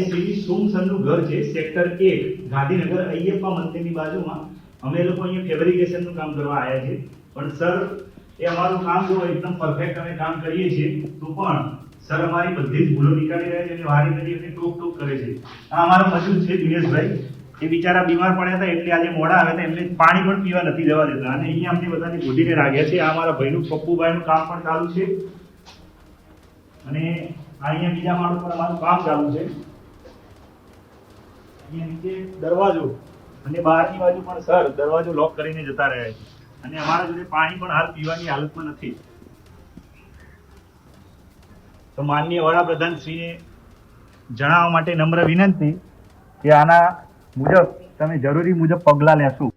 શ્રી સોમ સરનું ઘર છે સેક્ટર 1 ગાંધીનગર અયપ્પા મંદિરની બાજુમાં. અમે લોકો અહીંયા ફેબ્રિકેશનનું કામ કરવા આવ્યા છે, પણ સર એ અમારું કામ જો એકદમ પરફેક્ટ અમે કામ કરીએ છીએ તો પણ સર અમારી બધી જ ભૂલો નીકાળી રહ્યા છે અને વારી ઘડી એમને ટોક કરે છે. આ અમારા મજૂર છે દિનેશભાઈ, એ બિચારા બીમાર પડ્યા હતા એટલે આજે મોડા આવ્યા હતા, એમને પાણી પણ પીવા નથી જવા દેતા અને અહીંયા અમને બધાને ગોદીને રાખ્યા છે. આ અમારા ભાઈનું પપ્પુભાઈનું કામ પણ ચાલુ છે અને અહીંયા બીજા માળ ઉપર અમારું કામ ચાલુ છે. અહીંયા નીચે દરવાજો અને બહારની બાજુ પણ સર દરવાજો લોક કરીને જતા રહ્યા છે અને અમારા જોડે પાણી પણ હાલ પીવાની હાલતમાં નથી. તો માનનીય વડાપ્રધાન શ્રીને જણાવવા માટે નમ્ર વિનંતી કે આના મુજબ તમે જરૂરી મુજબ પગલાં લેશો.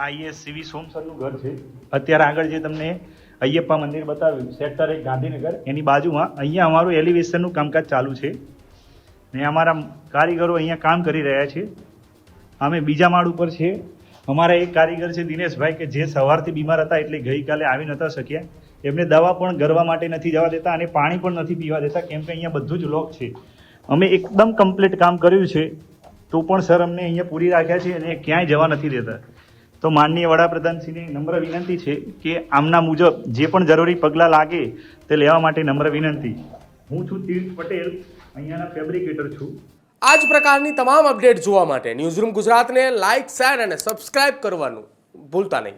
આ સીવી સોમ સરનું ઘર છે. અત્યારે આગળ જે તમને અયપ્પા મંદિર બતાવ્યું સેક્ટર 1 ગાંધીનગર, એની બાજુમાં અહીંયા અમારું એલિવેશનનું કામકાજ ચાલુ છે ને અમારા કારીગરો અહીંયા કામ કરી રહ્યા છે. અમે બીજા માળ ઉપર છે. અમારા એક કારીગર છે દિનેશભાઈ કે જે સવારથી બીમાર હતા એટલે ગઈકાલે આવી નતા શક્યા. એમને દવા પણ ગરવા માટે નથી જવા દેતા અને પાણી પણ નથી પીવા દેતા કેમ કે અહીંયા બધું જ લોક છે. અમે એકદમ કમ્પ્લીટ કામ કર્યું છે તો પણ સર અમને અહીંયા પૂરી રાખ્યા છે અને ક્યાંય જવા નથી દેતા. તો માનનીય વડાપ્રધાનશ્રીને નમ્ર વિનંતી છે કે આમના મુજબ જે પણ જરૂરી પગલાં લાગે તે લેવા માટે નમ્ર વિનંતી. હું છું તીર્થ પટેલ, અહીંયાના ફેબ્રિકેટર છું. આ જ પ્રકારની તમામ અપડેટ જોવા માટે ન્યૂઝરૂમ ગુજરાતને લાઇક, શેર અને સબસ્ક્રાઇબ કરવાનું ભૂલતા નહીં.